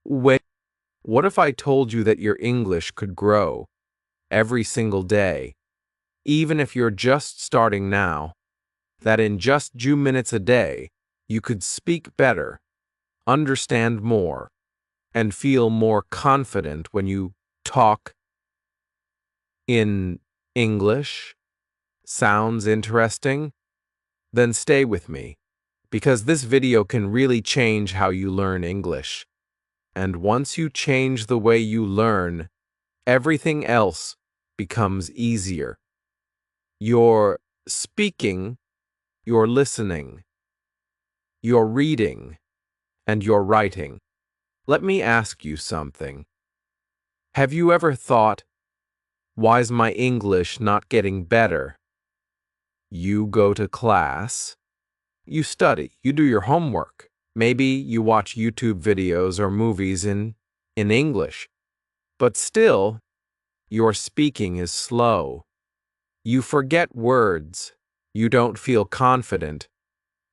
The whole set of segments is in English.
Wait, what if I told you that your English could grow every single day, even if you're just starting now, that in just 2 minutes a day, you could speak better, understand more, and feel more confident when you talk in English? Sounds interesting? Then stay with me, because this video can really change how you learn English. And once you change the way you learn, everything else becomes easier. Your speaking, your listening, your reading, and your writing. Let me ask you something. Have you ever thought, why's my English not getting better? You go to class, you study, you do your homework. Maybe you watch YouTube videos or movies in English, but still, your speaking is slow. You forget words. You don't feel confident.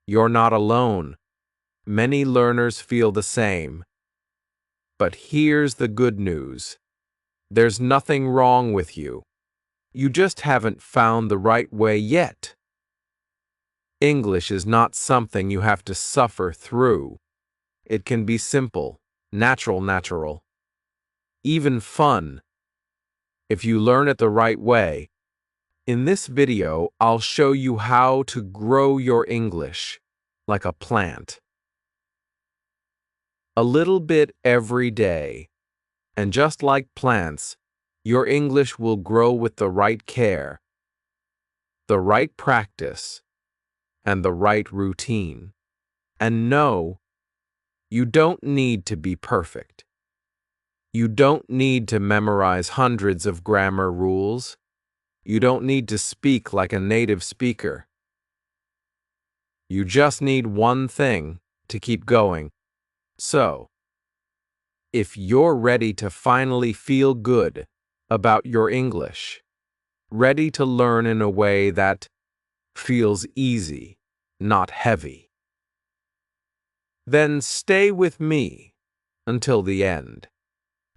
You're not alone. Many learners feel the same. But here's the good news. There's nothing wrong with you. You just haven't found the right way yet. English is not something you have to suffer through. It can be simple, natural, even fun, if you learn it the right way. In this video, I'll show you how to grow your English like a plant. A little bit every day. And just like plants, your English will grow with the right care, the right practice, and the right routine. And no, you don't need to be perfect. You don't need to memorize hundreds of grammar rules. You don't need to speak like a native speaker. You just need one thing to keep going. So, if you're ready to finally feel good about your English, ready to learn in a way that feels easy, not heavy, then stay with me until the end.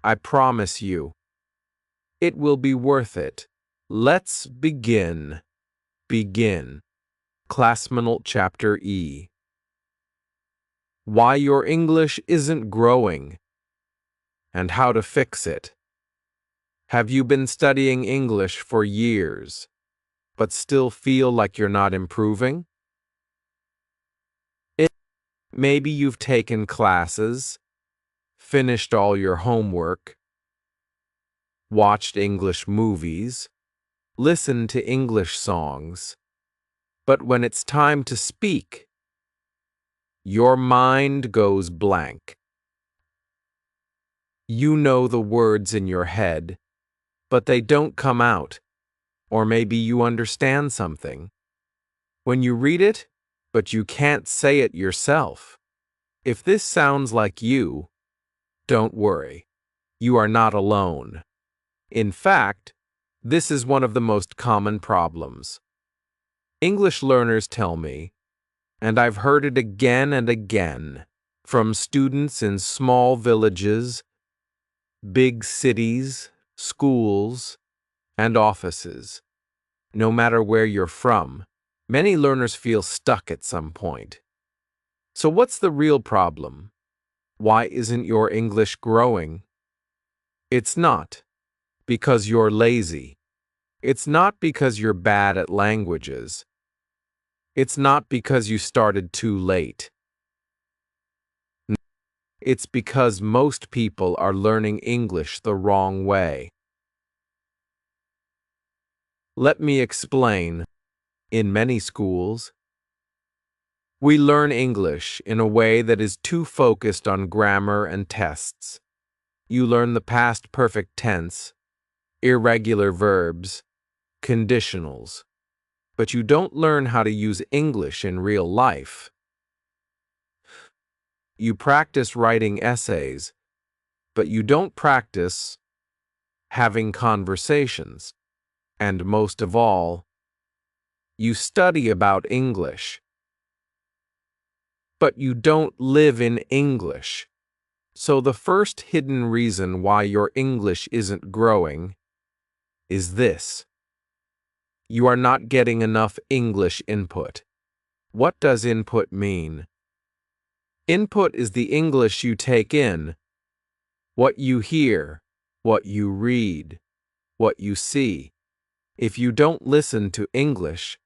I promise you, it will be worth it. Let's begin. Begin. Classmanal Chapter E. Why your English isn't growing and how to fix it. Have you been studying English for years, but still feel like you're not improving? Maybe you've taken classes, finished all your homework, watched English movies, listened to English songs, but when it's time to speak, your mind goes blank. You know the words in your head, but they don't come out. Or maybe you understand something when you read it, but you can't say it yourself. If this sounds like you, don't worry. You are not alone. In fact, this is one of the most common problems. English learners tell me, and I've heard it again and again, from students in small villages, big cities, schools, and offices. No matter where you're from, many learners feel stuck at some point. So what's the real problem? Why isn't your English growing? It's not because you're lazy. It's not because you're bad at languages. It's not because you started too late. It's because most people are learning English the wrong way. Let me explain. In many schools, we learn English in a way that is too focused on grammar and tests. You learn the past perfect tense, irregular verbs, conditionals, but you don't learn how to use English in real life. You practice writing essays, but you don't practice having conversations. And most of all, you study about English, but you don't live in English. So the first hidden reason why your English isn't growing is this. You are not getting enough English input. What does input mean? Input is the English you take in, what you hear, what you read, what you see. If you don't listen to English,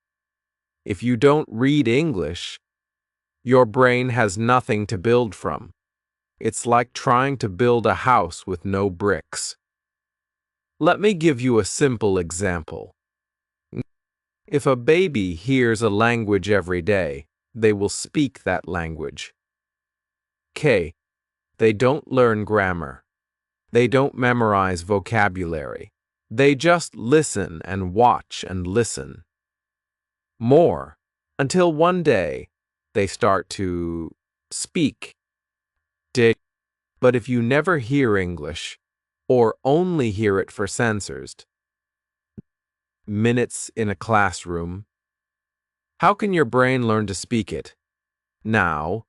if you don't read English, your brain has nothing to build from. It's like trying to build a house with no bricks. Let me give you a simple example. If a baby hears a language every day, they will speak that language. They don't learn grammar. They don't memorize vocabulary. They just listen and watch and listen. More, until one day, they start to speak. But if you never hear English, or only hear it for censored minutes in a classroom, how can your brain learn to speak it? Now,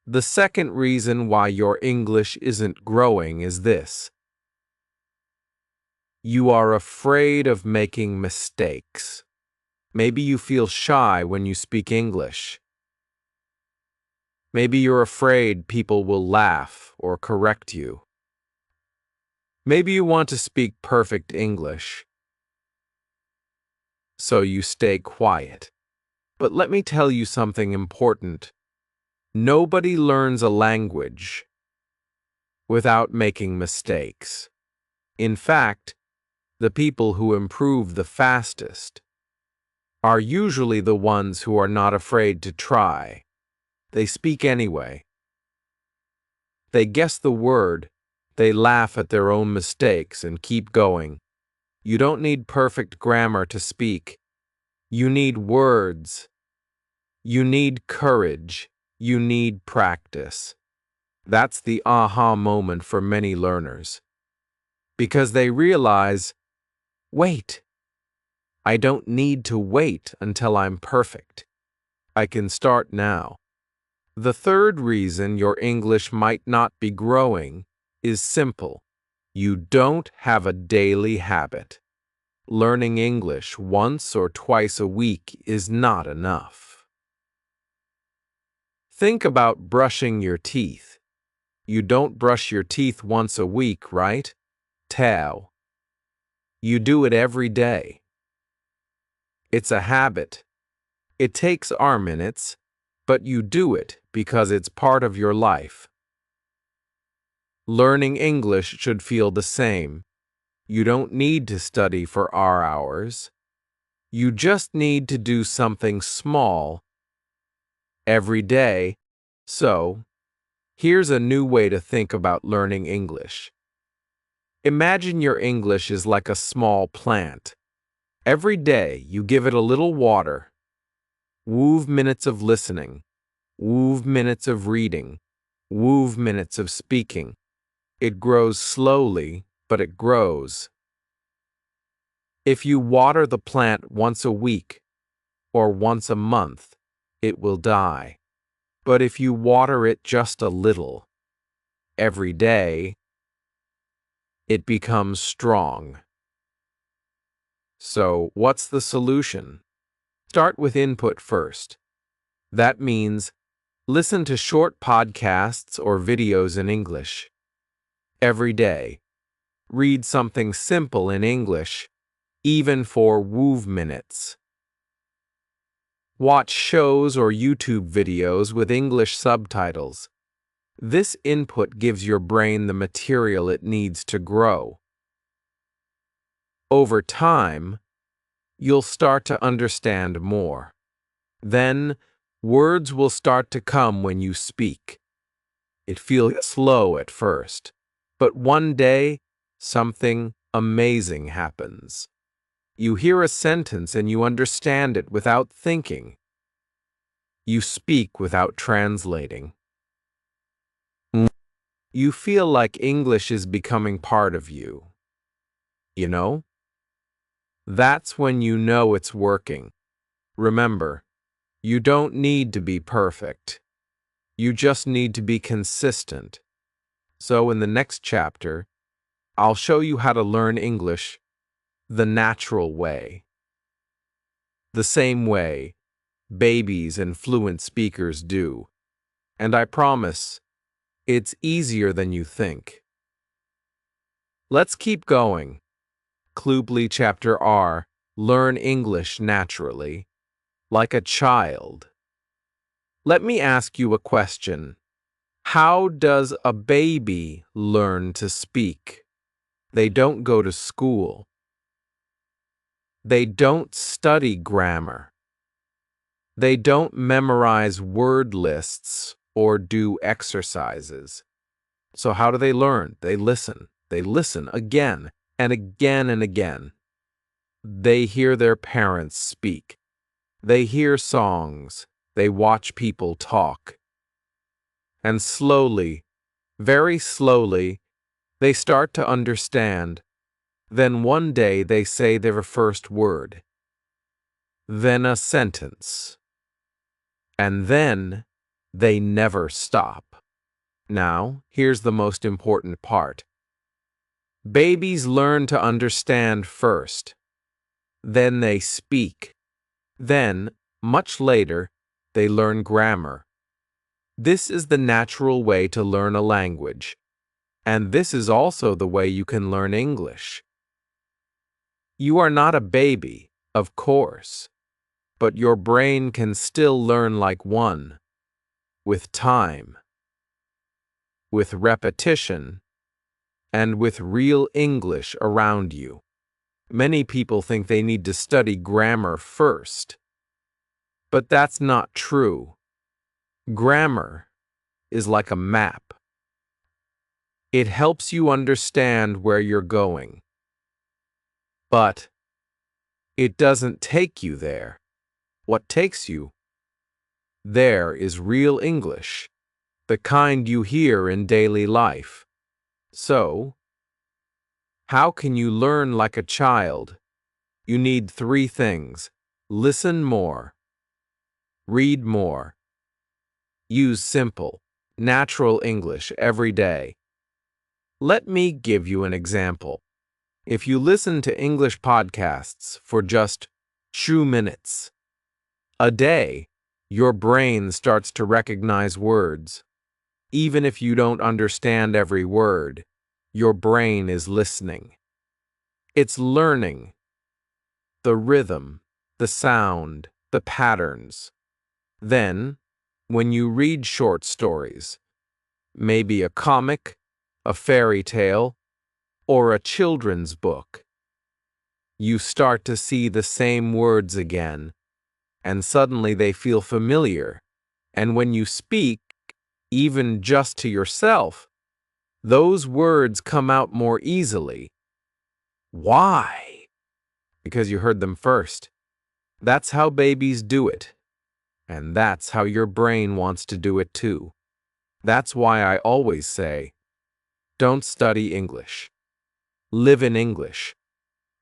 the second reason why your English isn't growing is this. You are afraid of making mistakes. Maybe you feel shy when you speak English. Maybe you're afraid people will laugh or correct you. Maybe you want to speak perfect English, so you stay quiet. But let me tell you something important. Nobody learns a language without making mistakes. In fact, the people who improve the fastest are usually the ones who are not afraid to try. They speak anyway. They guess the word, they laugh at their own mistakes and keep going. You don't need perfect grammar to speak. You need words. You need courage. You need practice. That's the aha moment for many learners. Because they realize, wait, I don't need to wait until I'm perfect. I can start now. The third reason your English might not be growing is simple. You don't have a daily habit. Learning English once or twice a week is not enough. Think about brushing your teeth. You don't brush your teeth once a week, right? Tao. You do it every day. It's a habit. It takes minutes, but you do it because it's part of your life. Learning English should feel the same. You don't need to study for hours. You just need to do something small every day. So, here's a new way to think about learning English. Imagine your English is like a small plant. Every day you give it a little water. Woo minutes of listening. Woo minutes of reading. Woo minutes of speaking. It grows slowly, but it grows. If you water the plant once a week or once a month, it will die. But if you water it just a little, every day, it becomes strong. So, what's the solution? Start with input first. That means listen to short podcasts or videos in English. Every day, read something simple in English, even for woo minutes. Watch shows or YouTube videos with English subtitles. This input gives your brain the material it needs to grow. Over time, you'll start to understand more. Then, words will start to come when you speak. It feels slow at first, but one day, something amazing happens. You hear a sentence and you understand it without thinking. You speak without translating. You feel like English is becoming part of you. You know? That's when you know it's working. Remember, you don't need to be perfect. You just need to be consistent. So in the next chapter, I'll show you how to learn English the natural way. The same way babies and fluent speakers do. And I promise, it's easier than you think. Let's keep going. Clubly Chapter R. Learn English naturally, like a child. Let me ask you a question. How does a baby learn to speak? They don't go to school. They don't study grammar. They don't memorize word lists or do exercises. So how do they learn? They listen. They listen again and again and again. They hear their parents speak. They hear songs. They watch people talk. And slowly, very slowly, they start to understand. Then one day they say their first word. Then a sentence. And then they never stop. Now, here's the most important part. Babies learn to understand first. Then they speak. Then, much later, they learn grammar. This is the natural way to learn a language. And this is also the way you can learn English. You are not a baby, of course, but your brain can still learn like one, with time, with repetition, and with real English around you. Many people think they need to study grammar first, but that's not true. Grammar is like a map. It helps you understand where you're going, but it doesn't take you there. What takes you there is real English, the kind you hear in daily life. So, how can you learn like a child? You need 3 things. Listen more. Read more. Use simple, natural English every day. Let me give you an example. If you listen to English podcasts for just 2 minutes a day, your brain starts to recognize words. Even if you don't understand every word, your brain is listening. It's learning the rhythm, the sound, the patterns. Then, when you read short stories, maybe a comic, a fairy tale, or a children's book, you start to see the same words again, and suddenly they feel familiar. And when you speak, even just to yourself, those words come out more easily. Why? Because you heard them first. That's how babies do it. And that's how your brain wants to do it too. That's why I always say, don't study English. Live in English.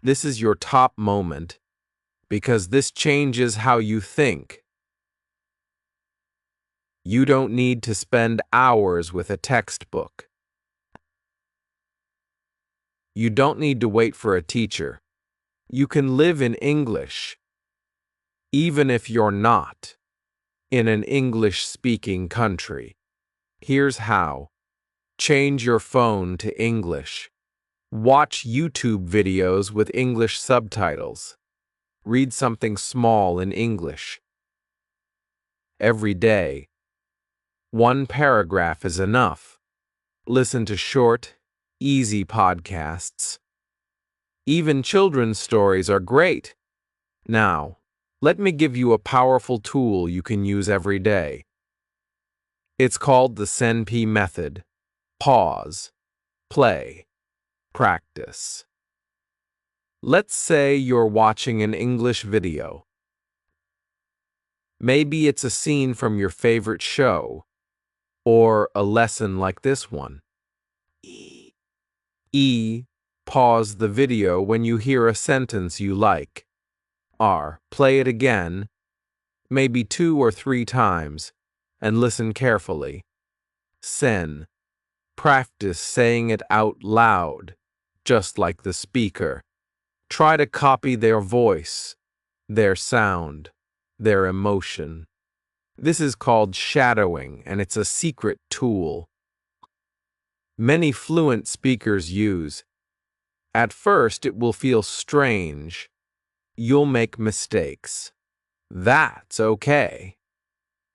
This is your top moment, because this changes how you think. You don't need to spend hours with a textbook. You don't need to wait for a teacher. You can live in English, even if you're not in an English-speaking country. Here's how. Change your phone to English. Watch YouTube videos with English subtitles. Read something small in English. Every day, 1 paragraph is enough. Listen to short, easy podcasts. Even children's stories are great. Now, let me give you a powerful tool you can use every day. It's called the SENP method. Pause, play, practice. Let's say you're watching an English video. Maybe it's a scene from your favorite show, or a lesson like this one. Pause the video when you hear a sentence you like. Play it again, maybe 2 or 3 times, and listen carefully. Sen. Practice saying it out loud, just like the speaker. Try to copy their voice, their sound, their emotion. This is called shadowing, and it's a secret tool many fluent speakers use. At first, it will feel strange. You'll make mistakes. That's okay.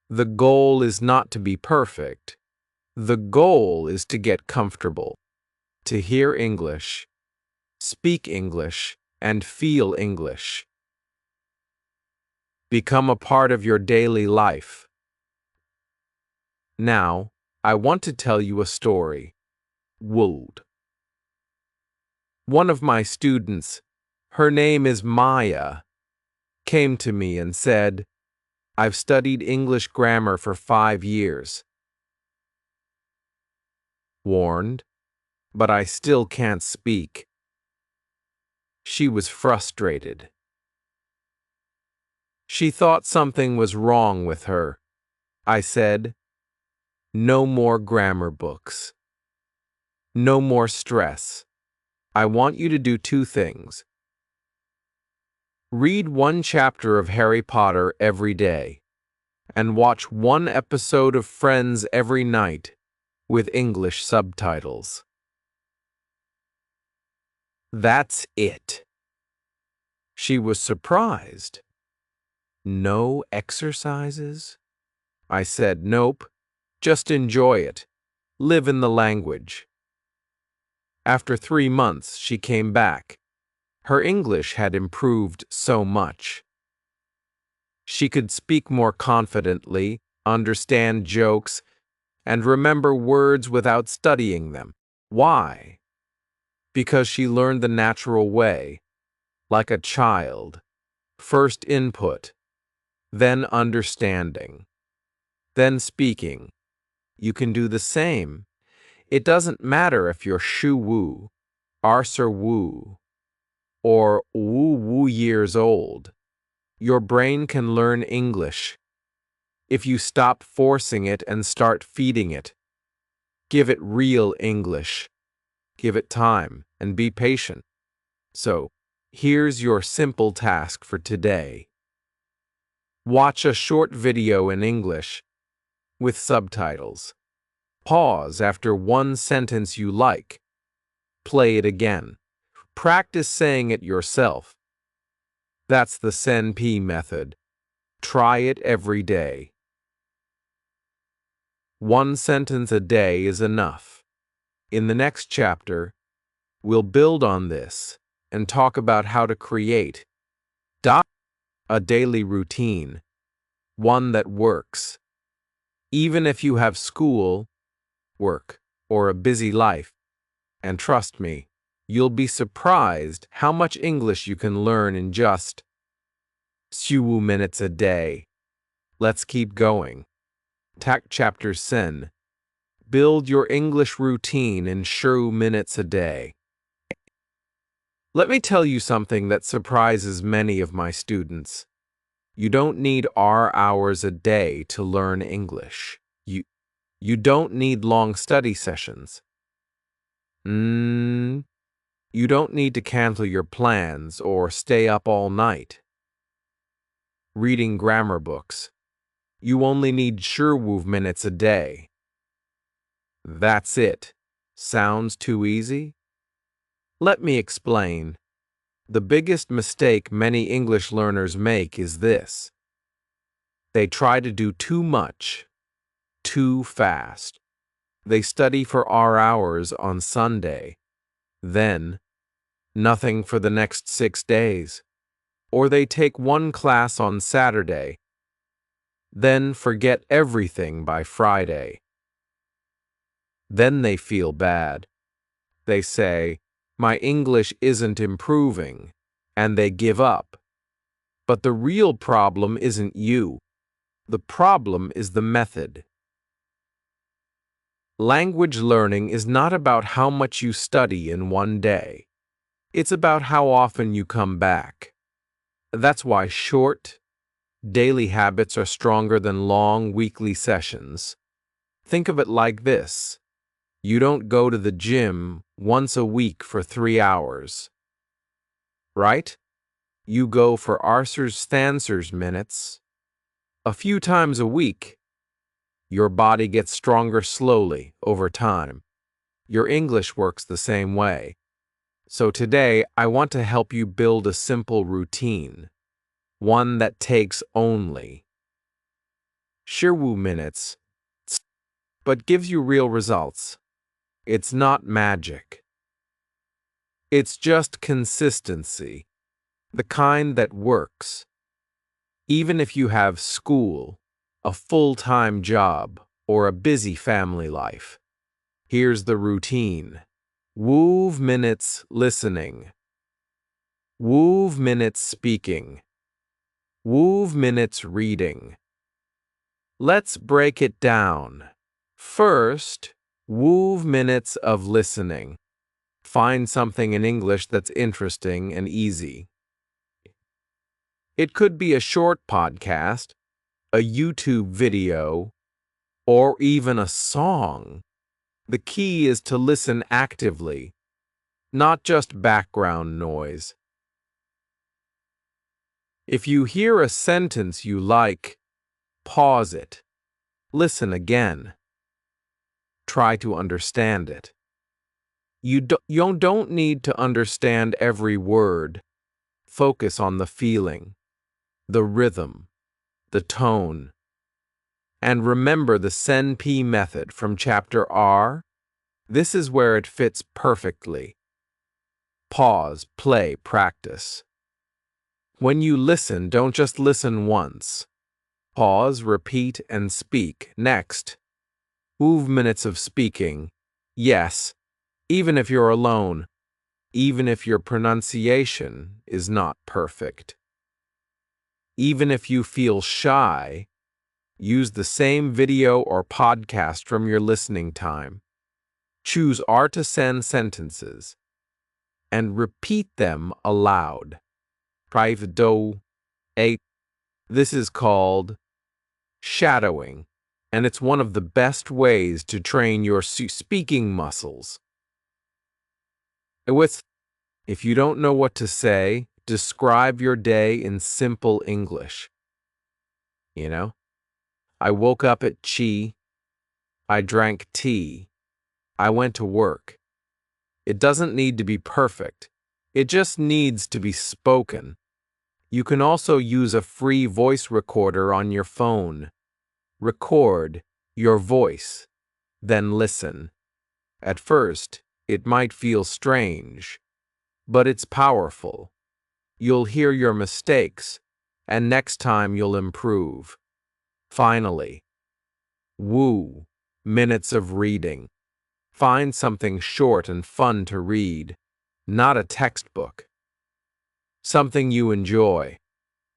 The goal is not to be perfect. The goal is to get comfortable, to hear English, speak English, and feel English. Become a part of your daily life. Now, I want to tell you a story. Wold. One of my students, her name is Maya, came to me and said, "I've studied English grammar for 5 years. Warned, but I still can't speak." She was frustrated. She thought something was wrong with her. I said, "No more grammar books. No more stress. I want you to do 2 things. Read 1 chapter of Harry Potter every day, and watch 1 episode of Friends every night with English subtitles." That's it. She was surprised. No exercises? I said, "Nope, just enjoy it. Live in the language." After 3 months, she came back. Her English had improved so much. She could speak more confidently, understand jokes, and remember words without studying them. Why? Because she learned the natural way, like a child. First input, then understanding, then speaking. You can do the same. It doesn't matter if you're Shu Wu, Arser Wu, or Wu Wu years old. Your brain can learn English if you stop forcing it and start feeding it. Give it real English. Give it time and be patient. So, here's your simple task for today. Watch a short video in English with subtitles. Pause after 1 sentence you like. Play it again. Practice saying it yourself. That's the Sen-P method. Try it every day. 1 sentence a day is enough. In the next chapter, we'll build on this and talk about how to create a daily routine, one that works. Even if you have school, work, or a busy life, and trust me, you'll be surprised how much English you can learn in just few minutes a day. Let's keep going. Tak Chapter Sen. Build your English routine in few minutes a day. Let me tell you something that surprises many of my students. You don't need hours a day to learn English. You don't need long study sessions. You don't need to cancel your plans or stay up all night reading grammar books. You only need Sherwood minutes a day. That's it. Sounds too easy? Let me explain. The biggest mistake many English learners make is this. They try to do too much, too fast. They study for hours on Sunday, then nothing for the next 6 days. Or they take 1 class on Saturday, then forget everything by Friday. Then they feel bad. They say, "My English isn't improving," and they give up. But the real problem isn't you. The problem is the method. Language learning is not about how much you study in 1 day. It's about how often you come back. That's why short, daily habits are stronger than long weekly sessions. Think of it like this. You don't go to the gym once a week for 3 hours, right? You go for Arsers Thansers minutes a few times a week. Your body gets stronger slowly over time. Your English works the same way. So today, I want to help you build a simple routine, one that takes only 15 minutes, but gives you real results. It's not magic. It's just consistency, the kind that works. Even if you have school, a full-time job, or a busy family life. Here's the routine. 15 minutes listening. 15 minutes speaking. 15 minutes reading. Let's break it down. First, 15 minutes of listening. Find something in English that's interesting and easy. It could be a short podcast, a YouTube video, or even a song. The key is to listen actively, not just background noise. If you hear a sentence you like, pause it. Listen again. Try to understand it. You don't need to understand every word. Focus on the feeling, the rhythm, the tone. And remember the SENP method from Chapter R? This is where it fits perfectly. Pause, play, practice. When you listen, don't just listen once. Pause, repeat, and speak. Next, 15 minutes of speaking. Yes, even if you're alone, even if your pronunciation is not perfect. Even if you feel shy, use the same video or podcast from your listening time. Choose artisan sentences and repeat them aloud. Private do 8. This is called shadowing, and it's one of the best ways to train your speaking muscles. If you don't know what to say, describe your day in simple English. I woke up at chi. I drank tea. I went to work. It doesn't need to be perfect. It just needs to be spoken. You can also use a free voice recorder on your phone. Record your voice, then listen. At first, it might feel strange, but it's powerful. You'll hear your mistakes, and next time you'll improve. Finally, minutes of reading. Find something short and fun to read, not a textbook. Something you enjoy.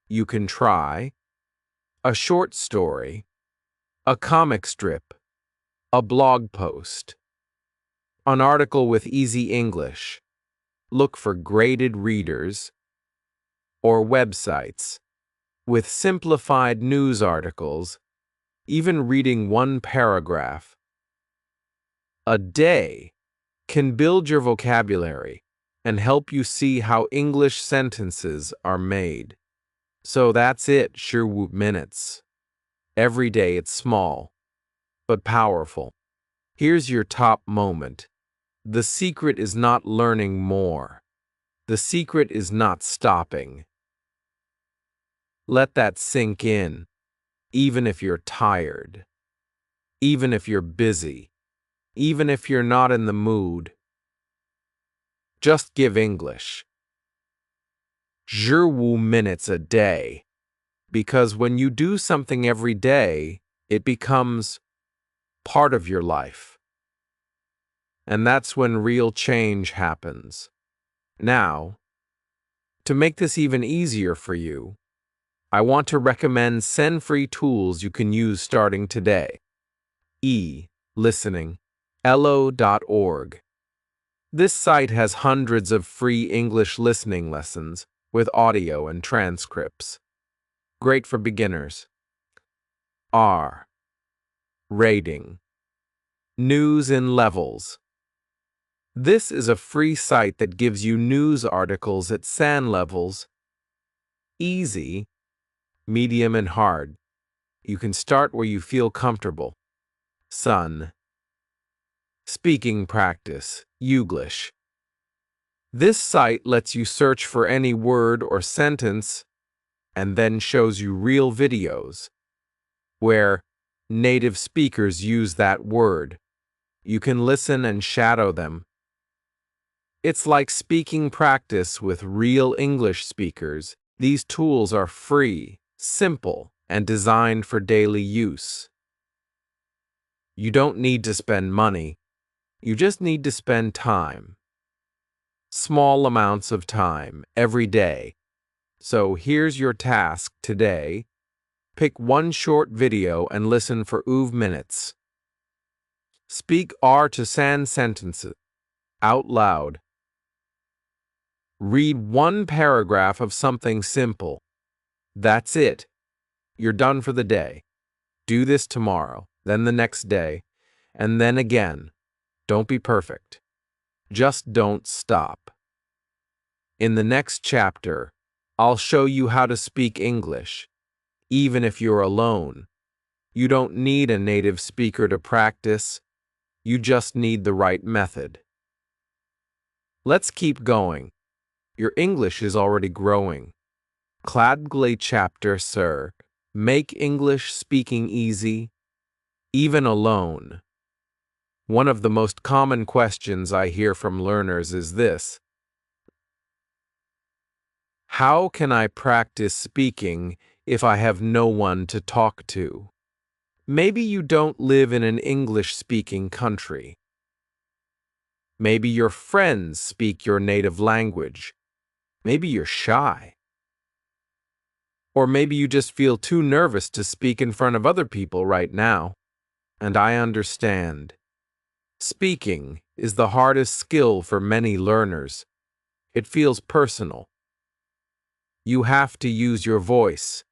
You can try a short story, a comic strip, a blog post, an article with easy English. Look for graded readers or websites with simplified news articles, even reading one paragraph a day can build your vocabulary and help you see how English sentences are made. So that's it, 15 minutes. Every day it's small, but powerful. Here's your top moment. The secret is not learning more. The secret is not stopping. Let that sink in, even if you're tired, even if you're busy, even if you're not in the mood. Just give English 15 minutes a day, because when you do something every day, it becomes part of your life. And that's when real change happens. Now, to make this even easier for you, I want to recommend free tools you can use starting today. Listening, lo.org. This site has hundreds of free English listening lessons with audio and transcripts. Great for beginners. Rating. News in Levels. This is a free site that gives you news articles at SAN levels: easy, medium, and hard. You can start where you feel comfortable. Sun. Speaking Practice, Youglish. This site lets you search for any word or sentence and then shows you real videos where native speakers use that word. You can listen and shadow them. It's like speaking practice with real English speakers. These tools are free, simple, and designed for daily use. You don't need to spend money. You just need to spend time. Small amounts of time every day. So here's your task today. Pick one short video and listen for 5 minutes. Speak R to SAN sentences out loud. Read one paragraph of something simple. That's it. You're done for the day. Do this tomorrow, then the next day, and then again. Don't be perfect. Just don't stop. In the next chapter, I'll show you how to speak English, even if you're alone. You don't need a native speaker to practice. You just need the right method. Let's keep going. Your English is already growing. Cladgley chapter, sir. Make English speaking easy, even alone. One of the most common questions I hear from learners is this: how can I practice speaking if I have no one to talk to? Maybe you don't live in an English-speaking country. Maybe your friends speak your native language. Maybe you're shy. Or maybe you just feel too nervous to speak in front of other people right now. And I understand. Speaking is the hardest skill for many learners. It feels personal. You have to use your voice.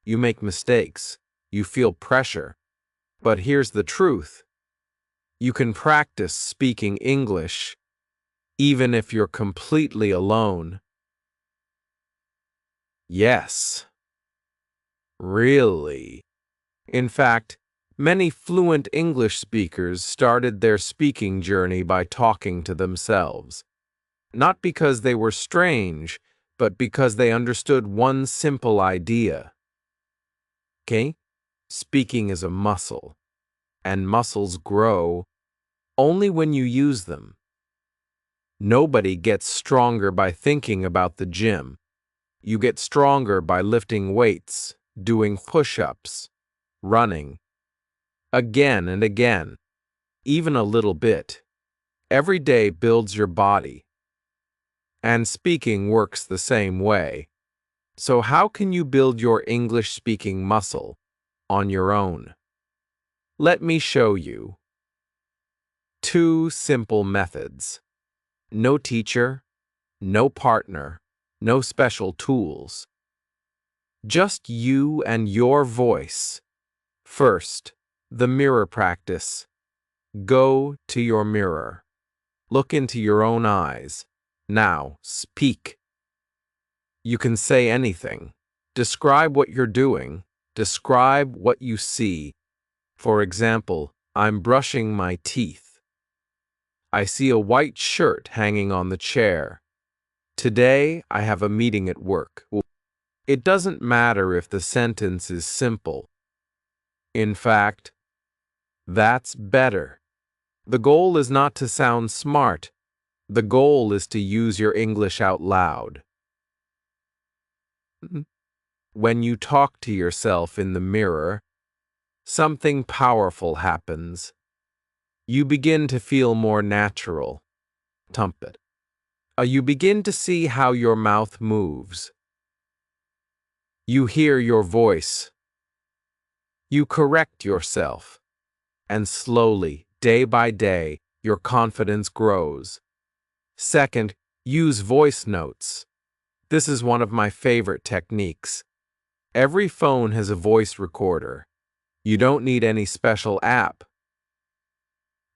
You make mistakes. You feel pressure. But here's the truth. You can practice speaking English even if you're completely alone. Yes. Really. In fact, many fluent English speakers started their speaking journey by talking to themselves. Not because they were strange, but because they understood one simple idea. Okay? Speaking is a muscle, and muscles grow only when you use them. Nobody gets stronger by thinking about the gym. You get stronger by lifting weights, doing push-ups, running. Again and again, even a little bit. Every day builds your body. And speaking works the same way. So how can you build your English-speaking muscle on your own? Let me show you. 2 simple methods. No teacher, no partner, no special tools. Just you and your voice. First, the mirror practice. Go to your mirror. Look into your own eyes. Now, speak. You can say anything. Describe what you're doing. Describe what you see. For example, I'm brushing my teeth. I see a white shirt hanging on the chair. Today, I have a meeting at work. It doesn't matter if the sentence is simple. In fact, that's better. The goal is not to sound smart. The goal is to use your English out loud. When you talk to yourself in the mirror, something powerful happens. You begin to feel more natural. Tumpet. You begin to see how your mouth moves. You hear your voice. You correct yourself. And slowly, day by day, your confidence grows. Second, use voice notes. This is one of my favorite techniques. Every phone has a voice recorder. You don't need any special app.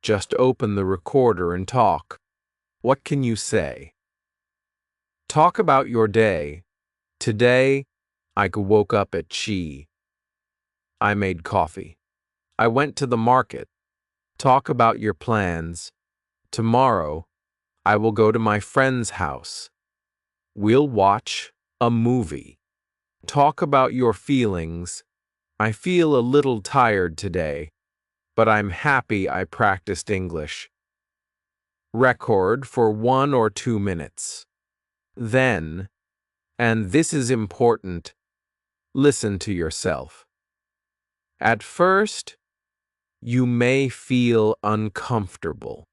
Just open the recorder and talk. What can you say? Talk about your day. Today, I woke up at chi. I made coffee. I went to the market. Talk about your plans. Tomorrow, I will go to my friend's house. We'll watch a movie. Talk about your feelings. I feel a little tired today, but I'm happy I practiced English. Record for 1 or 2 minutes. Then, and this is important, listen to yourself. At first, you may feel uncomfortable.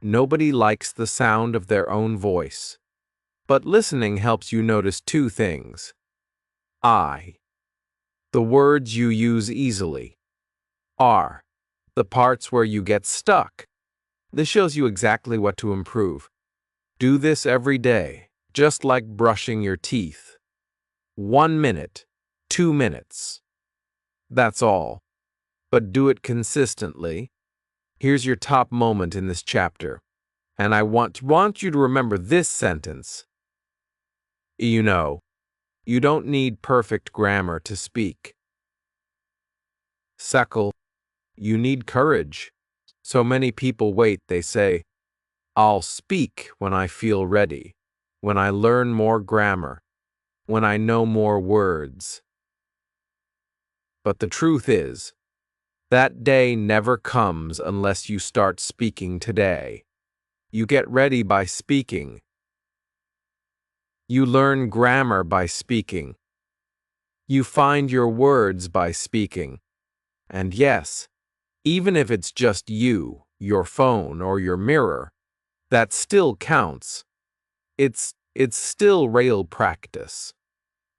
Nobody likes the sound of their own voice. But listening helps you notice 2 things. The words you use easily. R, the parts where you get stuck. This shows you exactly what to improve. Do this every day, just like brushing your teeth. 1 minute, 2 minutes. That's all. But do it consistently. Here's your top moment in this chapter. And I want you to remember this sentence. You know, you don't need perfect grammar to speak. Second, you need courage. So many people wait, they say, I'll speak when I feel ready, when I learn more grammar, when I know more words. But the truth is, that day never comes unless you start speaking today. You get ready by speaking. You learn grammar by speaking. You find your words by speaking. And yes, even if it's just you, your phone, or your mirror, that still counts. It's still real practice.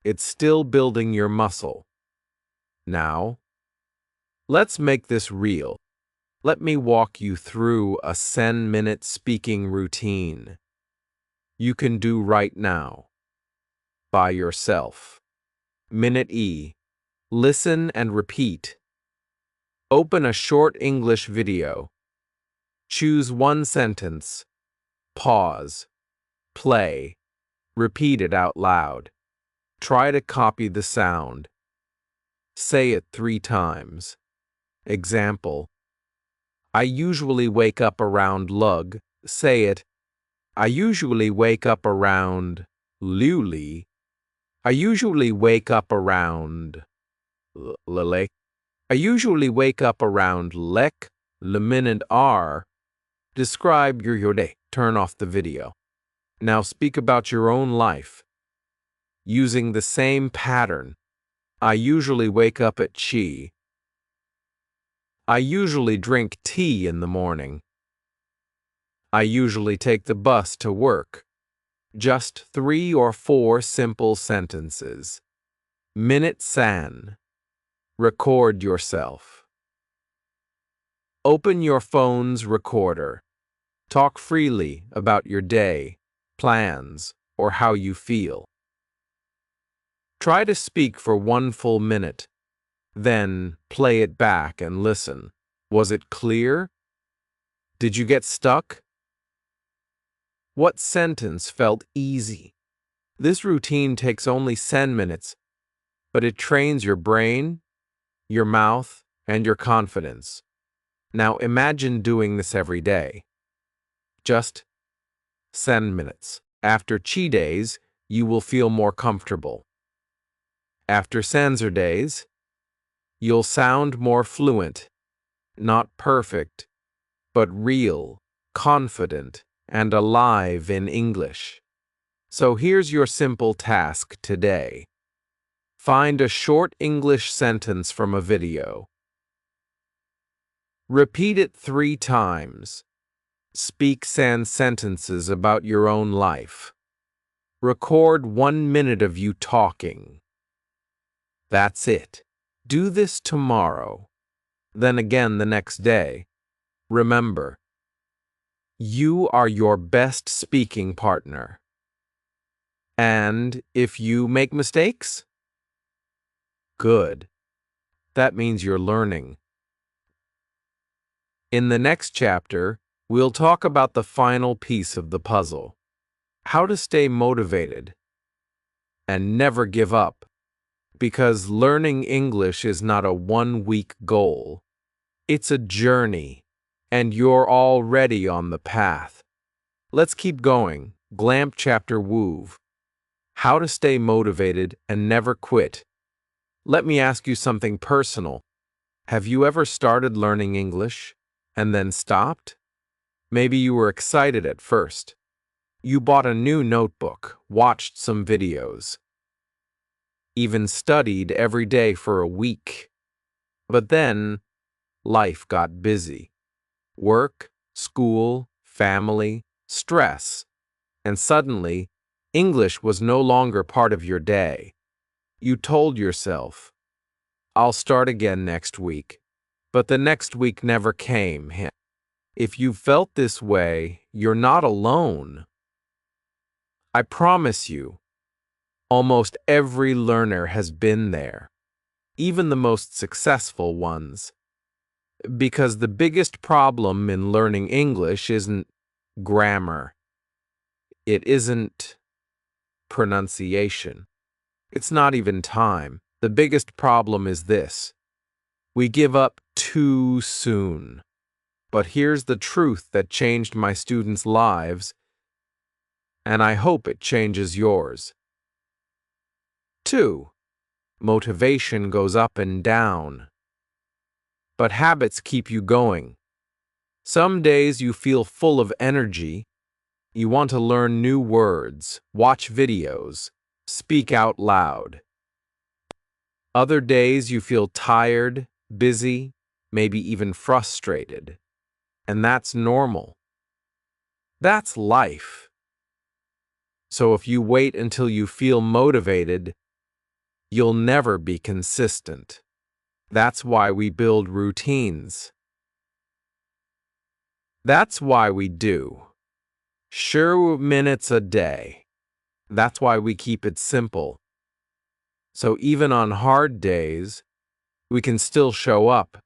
It's still building your muscle. Now, let's make this real. Let me walk you through a 10-minute speaking routine you can do right now, by yourself. Minute E. Listen and repeat. Open a short English video. Choose 1 sentence. Pause. Play. Repeat it out loud. Try to copy the sound. Say it 3 times. Example. I usually wake up around lug. Say it. I usually wake up around luli. I usually wake up around lele. I usually wake up around lek, lemin, and r. Describe your day. Turn off the video. Now speak about your own life. Using the same pattern. I usually wake up at chi. I usually drink tea in the morning. I usually take the bus to work. Just 3 or 4 simple sentences. Minute San. Record yourself. Open your phone's recorder. Talk freely about your day, plans, or how you feel. Try to speak for 1 full minute. Then play it back and listen. Was it clear? Did you get stuck? What sentence felt easy? This routine takes only 10 minutes, but it trains your brain, your mouth, and your confidence. Now imagine doing this every day. Just 10 minutes. After chi days, you will feel more comfortable. After Sanzer days, you'll sound more fluent, not perfect, but real, confident, and alive in English. So here's your simple task today. Find a short English sentence from a video. Repeat it 3 times. Speak sans sentences about your own life. Record 1 minute of you talking. That's it. Do this tomorrow. Then again the next day. Remember, you are your best speaking partner. And if you make mistakes, good. That means you're learning. In the next chapter, we'll talk about the final piece of the puzzle: how to stay motivated and never give up, because learning English is not a one-week goal. It's a journey, and you're already on the path. Let's keep going. Glamp chapter Wove. How to stay motivated and never quit. Let me ask you something personal. Have you ever started learning English and then stopped? Maybe you were excited at first. You bought a new notebook, watched some videos, even studied every day for a week. But then, life got busy. Work, school, family, stress. And suddenly, English was no longer part of your day. You told yourself, I'll start again next week. But the next week never came. If you felt this way, you're not alone. I promise you, almost every learner has been there, even the most successful ones. Because the biggest problem in learning English isn't grammar. It isn't pronunciation. It's not even time. The biggest problem is this: we give up too soon. But here's the truth that changed my students' lives, and I hope it changes yours. 2. Motivation goes up and down, but habits keep you going. Some days you feel full of energy. You want to learn new words, watch videos, speak out loud. Other days you feel tired, busy, maybe even frustrated. And that's normal. That's life. So if you wait until you feel motivated, you'll never be consistent. That's why we build routines. That's why we do sure minutes a day. That's why we keep it simple. So even on hard days, we can still show up,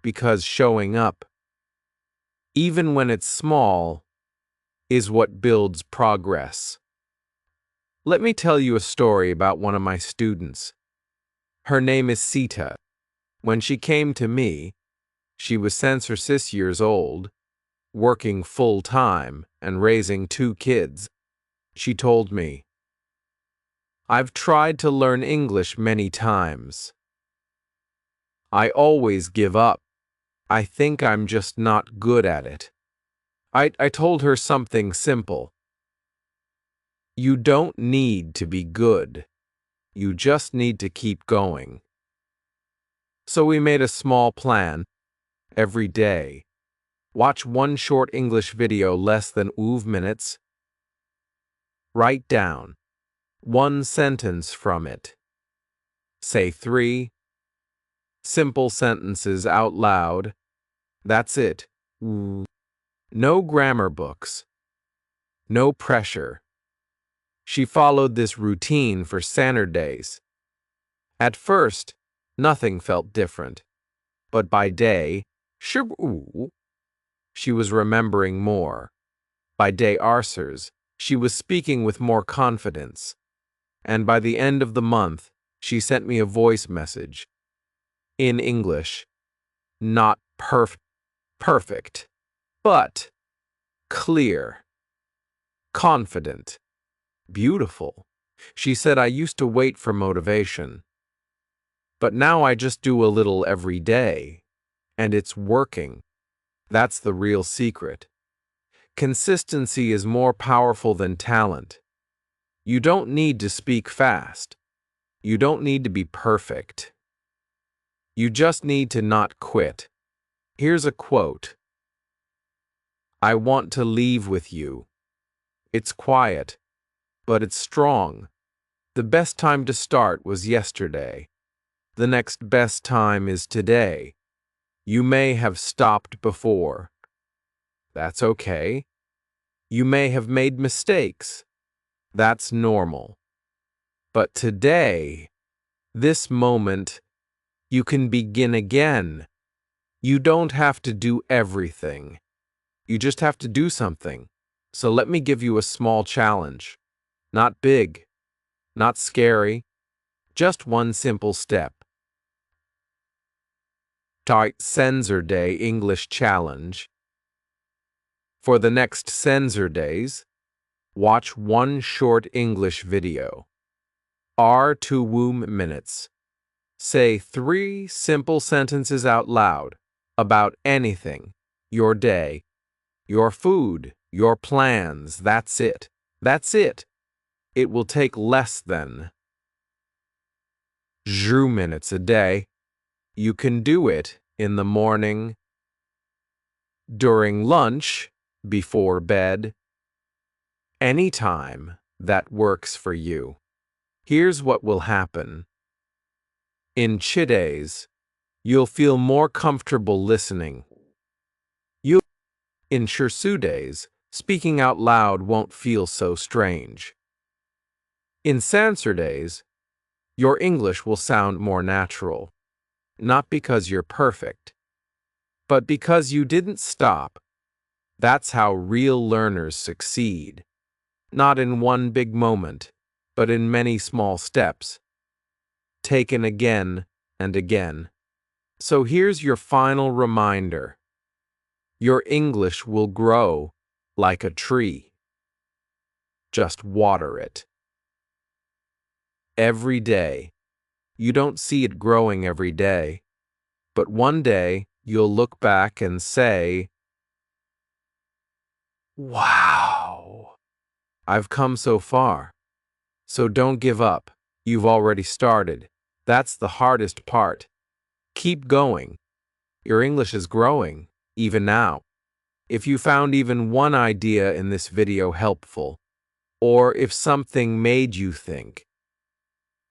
because showing up, even when it's small, is what builds progress. Let me tell you a story about one of my students. Her name is Sita. When she came to me, she was 6 years old, working full-time and raising 2 kids. She told me, I've tried to learn English many times. I always give up. I think I'm just not good at it. I told her something simple. You don't need to be good. You just need to keep going. So we made a small plan. Every day, watch one short English video less than 5 minutes. Write down one sentence from it. Say 3 simple sentences out loud. That's it. No grammar books. No pressure. She followed this routine for Saturdays. At first, nothing felt different. But by day, she was remembering more. By day arsers, she was speaking with more confidence. And by the end of the month, she sent me a voice message. In English. Not perfect, but clear, confident, beautiful. She said, I used to wait for motivation, but now I just do a little every day, and it's working. That's the real secret. Consistency is more powerful than talent. You don't need to speak fast. You don't need to be perfect. You just need to not quit. Here's a quote. I want to leave with you. It's quiet, but it's strong. The best time to start was yesterday. The next best time is today. You may have stopped before. That's okay. You may have made mistakes. That's normal. But today, this moment, you can begin again. You don't have to do everything. You just have to do something. So let me give you a small challenge. Not big, not scary, just one simple step. Start Sensor Day English Challenge. For the next Sensor Days, watch one short English video. 2 minutes. Say 3 simple sentences out loud about anything, your day, your food, your plans. That's it. That's it. It will take less than 2 minutes a day. You can do it in the morning, during lunch, before bed, anytime that works for you. Here's what will happen. In days, you'll feel more comfortable listening. In days, speaking out loud won't feel so strange. In days, your English will sound more natural, not because you're perfect, but because you didn't stop. That's how real learners succeed. Not in one big moment, but in many small steps, taken again and again. So here's your final reminder. Your English will grow like a tree. Just water it. Every day. You don't see it growing every day, but one day you'll look back and say, "Wow, I've come so far." So don't give up. You've already started. That's the hardest part. Keep going. Your English is growing, even now. If you found even one idea in this video helpful, or if something made you think,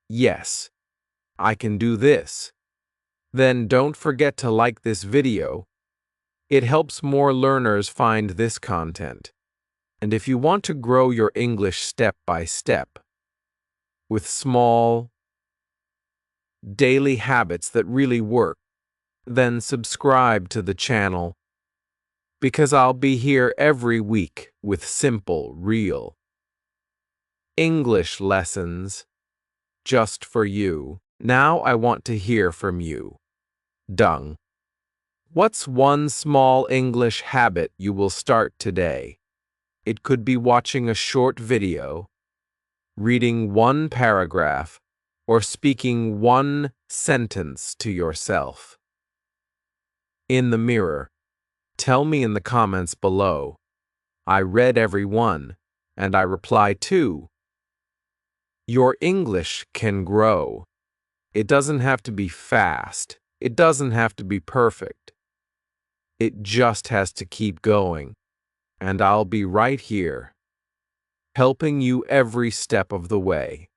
"Yes, I can do this," then don't forget to like this video. It helps more learners find this content. And if you want to grow your English step by step, with small, daily habits that really work, then subscribe to the channel, because I'll be here every week with simple, real English lessons just for you. Now I want to hear from you. Dung. What's one small English habit you will start today? It could be watching a short video, reading one paragraph, or speaking one sentence to yourself. In the mirror, tell me in the comments below. I read every one, and I reply too. Your English can grow. It doesn't have to be fast. It doesn't have to be perfect. It just has to keep going. And I'll be right here, helping you every step of the way.